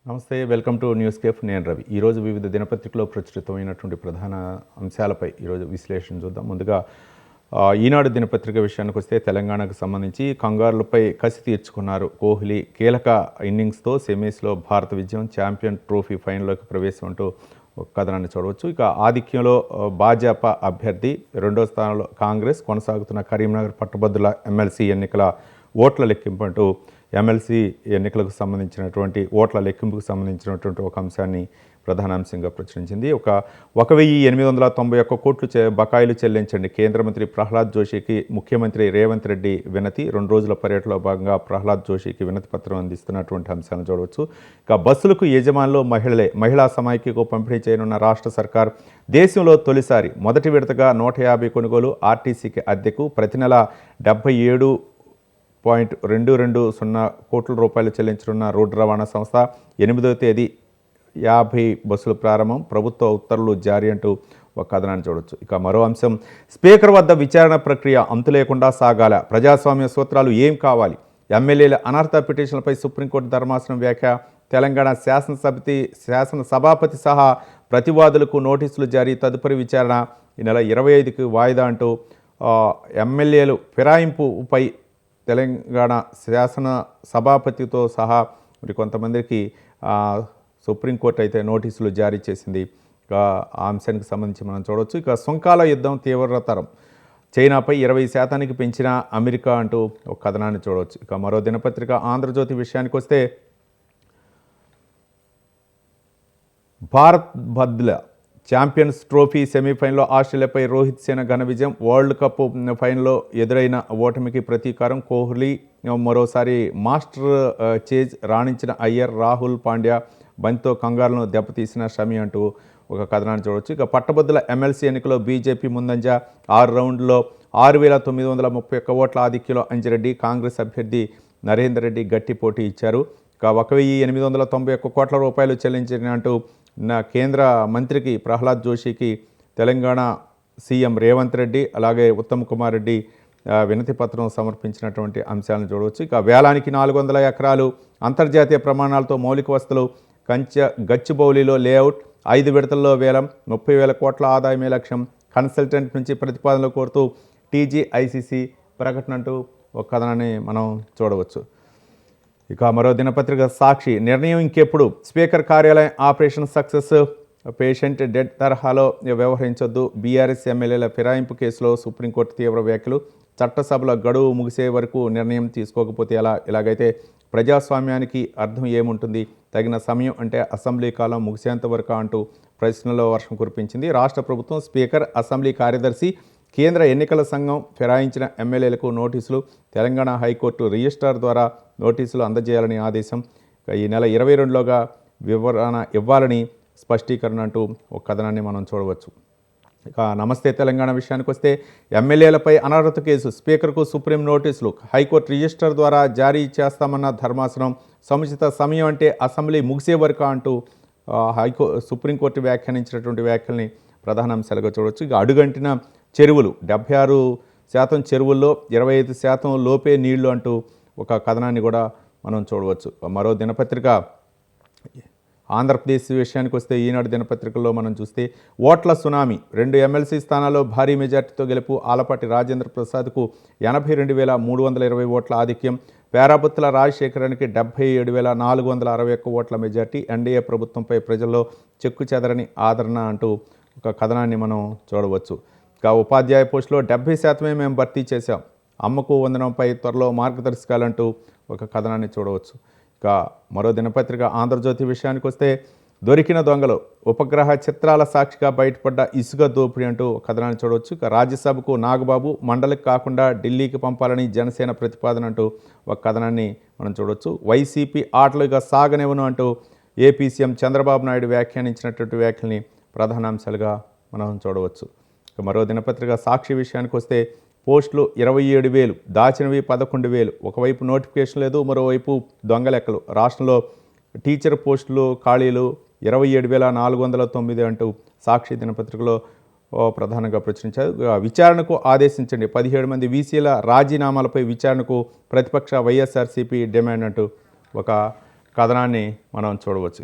నమస్తే, welcome to news cafe. నేను రవి. ఈరోజు వివిధ దినపత్రికలో ప్రచురితమైనటువంటి ప్రధాన అంశాలపై ఈరోజు విశ్లేషణ చూద్దాం. ముందుగా ఈనాడు దినపత్రిక విషయానికి వస్తే తెలంగాణకు సంబంధించి కంగారులపై కసి తీర్చుకున్నారు కోహ్లీ. కీలక ఇన్నింగ్స్తో సెమీస్లో భారత విజయం, ఛాంపియన్ ట్రోఫీ ఫైనల్లోకి ప్రవేశం అంటూ ఒక కథనాన్ని చూడవచ్చు. ఇక ఆధిక్యంలో భాజపా అభ్యర్థి, రెండో స్థానంలో కాంగ్రెస్, కొనసాగుతున్న కరీంనగర్ పట్టభద్రుల ఎమ్మెల్సీ ఎన్నికల ఓట్ల లెక్కింపు అంటూ ఎమ్మెల్సీ ఎన్నికలకు సంబంధించినటువంటి ఓట్ల లెక్కింపుకు సంబంధించినటువంటి ఒక అంశాన్ని ప్రధానాంశంగా ప్రచురించింది. 1891 కోట్లు బకాయిలు చెల్లించండి. కేంద్ర మంత్రి ప్రహ్లాద్ జోషికి ముఖ్యమంత్రి రేవంత్ రెడ్డి వినతి. 2 రోజుల పర్యటనలో భాగంగా ప్రహ్లాద్ జోషికి వినతి పత్రం అందిస్తున్నటువంటి అంశాలను చూడవచ్చు. ఇక బస్సులకు యజమానులు మహిళా సమాఖ్యకు పంపిణీ చేయనున్న రాష్ట్ర సర్కార్. దేశంలో తొలిసారి మొదటి విడతగా 150 కొనుగోలు. ఆర్టీసీకి అద్దెకు ప్రతి నెల 77.220 కోట్ల రూపాయలు చెల్లించనున్న రోడ్డు రవాణా సంస్థ. 8వ తేదీ 50 బస్సులు ప్రారంభం. ప్రభుత్వ ఉత్తర్వులు జారీ అంటూ ఒక కథనాన్ని చూడవచ్చు. ఇక మరో అంశం, స్పీకర్ వద్ద విచారణ ప్రక్రియ అంతు లేకుండా సాగాల. ప్రజాస్వామ్య సూత్రాలు ఏం కావాలి? ఎమ్మెల్యేల అనర్హత పిటిషన్లపై సుప్రీంకోర్టు ధర్మాసనం వ్యాఖ్య. తెలంగాణ శాసనసభాపతి సహా ప్రతివాదులకు నోటీసులు జారీ. తదుపరి విచారణ ఈ నెల 25కి వాయిదా అంటూ ఎమ్మెల్యేలు ఫిరాయింపుపై తెలంగాణ శాసన సభాపతితో సహా మరి కొంతమందికి సుప్రీంకోర్టు అయితే నోటీసులు జారీ చేసింది. ఇక ఆ అంశానికి సంబంధించి మనం చూడవచ్చు. ఇక సుంకాల యుద్ధం తీవ్రతరం. చైనాపై 20% పెంచిన అమెరికా అంటూ ఒక కథనాన్ని చూడవచ్చు. ఇక మరో దినపత్రిక ఆంధ్రజ్యోతి విషయానికి వస్తే, భారత్ బద్ల ఛాంపియన్స్ ట్రోఫీ సెమీఫైనల్లో ఆస్ట్రేలియాపై రోహిత్ సేన ఘన విజయం. వరల్డ్ కప్ ఫైనల్లో ఎదురైన ఓటమికి ప్రతీకారం. కోహ్లీ మరోసారి మాస్టర్ చేజ్ రాణించిన అయ్యర్. రాహుల్ పాండ్యా బంతితో కంగారులను దెబ్బతీసిన షమి అంటూ ఒక కథనాన్ని చూడవచ్చు. ఇక పట్టభద్రుల ఎమ్మెల్సీ ఎన్నికలో బీజేపీ ముందంజ. 6 రౌండ్లో 6,931 ఓట్ల ఆధిక్యంలో అంజిరెడ్డి. కాంగ్రెస్ అభ్యర్థి నరేందర్ రెడ్డి గట్టి పోటీ ఇచ్చారు. ఇక 1,891 కోట్ల రూపాయలు చెల్లించినట్టు కేంద్ర మంత్రికి ప్రహ్లాద్ జోషికి తెలంగాణ సీఎం రేవంత్ రెడ్డి అలాగే ఉత్తమ్ కుమార్ రెడ్డి వినతి పత్రం సమర్పించినటువంటి అంశాలను చూడవచ్చు. ఇక వేలానికి 400 ఎకరాలు, అంతర్జాతీయ ప్రమాణాలతో మౌలిక వసతులు. గచ్చిబౌలిలో లేఅవుట్. 5 విడతల్లో వేలం. 30,000 కోట్ల ఆదాయమే లక్ష్యం. కన్సల్టెంట్ నుంచి ప్రతిపాదనలు కోరుతూ టీజీఐసీసీ ప్రకటన అంటూ ఒక కథనాన్ని మనం చూడవచ్చు. ఇక మరో దినపత్రిక సాక్షి. నిర్ణయం ఇంకెప్పుడు? స్పీకర్ కార్యాలయం ఆపరేషన్ సక్సెస్. పేషెంట్ డెడ్ తరహాలో వ్యవహరించొద్దు. బీఆర్ఎస్ ఎమ్మెల్యేల ఫిరాయింపు కేసులో సుప్రీంకోర్టు తీవ్ర వ్యాఖ్యలు. చట్టసభల గడువు ముగిసే వరకు నిర్ణయం తీసుకోకపోతే ఎలా? ఇలాగైతే ప్రజాస్వామ్యానికి అర్థం ఏముంటుంది? తగిన సమయం అంటే అసెంబ్లీ కాలం ముగిసేంత వరకు అంటూ ప్రశ్నలో వర్షం కురిపించింది రాష్ట్ర ప్రభుత్వం. స్పీకర్, అసెంబ్లీ కార్యదర్శి, కేంద్ర ఎన్నికల సంఘం ఫిరాయించిన ఎమ్మెల్యేలకు నోటీసులు. తెలంగాణ హైకోర్టు రిజిస్ట్రార్ ద్వారా నోటీసులు అందజేయాలని ఆదేశం. ఈ నెల 22లోగా వివరణ ఇవ్వాలని స్పష్టీకరణ అంటూ ఒక కథనాన్ని మనం చూడవచ్చు. ఇక నమస్తే తెలంగాణ విషయానికి వస్తే, ఎమ్మెల్యేలపై అనర్హత కేసు. స్పీకర్కు సుప్రీం నోటీసులు. హైకోర్టు రిజిస్టర్ ద్వారా జారీ చేస్తామన్న ధర్మాసనం. సముచిత సమయం అంటే అసెంబ్లీ ముగిసే వరకు అంటూ సుప్రీంకోర్టు వ్యాఖ్యానించినటువంటి వ్యాఖ్యల్ని ప్రధాన అంశాలుగా చూడవచ్చు. ఇక అడుగంటిన చెరువులు. 76% చెరువుల్లో 25% లోపే నీళ్లు అంటూ ఒక కథనాన్ని కూడా మనం చూడవచ్చు. మరో దినపత్రిక ఆంధ్రప్రదేశ్ విషయానికి వస్తే, ఈనాడు దినపత్రికల్లో మనం చూస్తే, ఓట్ల సునామీ. 2 ఎమ్మెల్సీ స్థానాల్లో భారీ మెజార్టీతో గెలుపు. ఆలపాటి రాజేంద్ర ప్రసాద్కు 82,320 ఓట్ల ఆధిక్యం. పేరాబత్తుల రాజశేఖరానికి 77,461 ఓట్ల మెజార్టీ. ఎన్డీఏ ప్రభుత్వంపై ప్రజల్లో చెక్కు చెదరని ఆదరణ అంటూ ఒక కథనాన్ని మనం చూడవచ్చు. ఇక ఉపాధ్యాయ పోస్టులో 70% మేము భర్తీ చేశాం. అమ్మకు వందనంపై త్వరలో మార్గదర్శకాలంటూ ఒక కథనాన్ని చూడవచ్చు. ఇక మరో దినపత్రిక ఆంధ్రజ్యోతి విషయానికి వస్తే, దొరికిన దొంగలు. ఉపగ్రహ చిత్రాల సాక్షిగా బయటపడ్డ ఇసుక దోపిడీ అంటూ కథనాన్ని చూడవచ్చు. ఇక రాజ్యసభకు నాగబాబు, మండలికి కాకుండా ఢిల్లీకి పంపాలని జనసేన ప్రతిపాదన అంటూ ఒక కథనాన్ని మనం చూడవచ్చు. వైసీపీ ఆటలు ఇక సాగనివ్వను అంటూ ఏపీ సీఎం చంద్రబాబు నాయుడు వ్యాఖ్యానించినటువంటి వ్యాఖ్యల్ని ప్రధానాంశాలుగా మనం చూడవచ్చు. ఇక మరో దినపత్రిక సాక్షి విషయానికి వస్తే, పోస్టులు 27,000, దాచినవి 11,000. ఒకవైపు నోటిఫికేషన్ లేదు, మరోవైపు దొంగ లెక్కలు. రాష్ట్రంలో టీచర్ పోస్టులు ఖాళీలు 27,409 అంటూ సాక్షి దినపత్రికలో ప్రధానంగా ప్రచురించారు. విచారణకు ఆదేశించండి. 17 మంది వీసీల రాజీనామాలపై విచారణకు ప్రతిపక్ష వైఎస్ఆర్సీపీ డిమాండ్ అంటూ ఒక కథనాన్ని మనం చూడవచ్చు.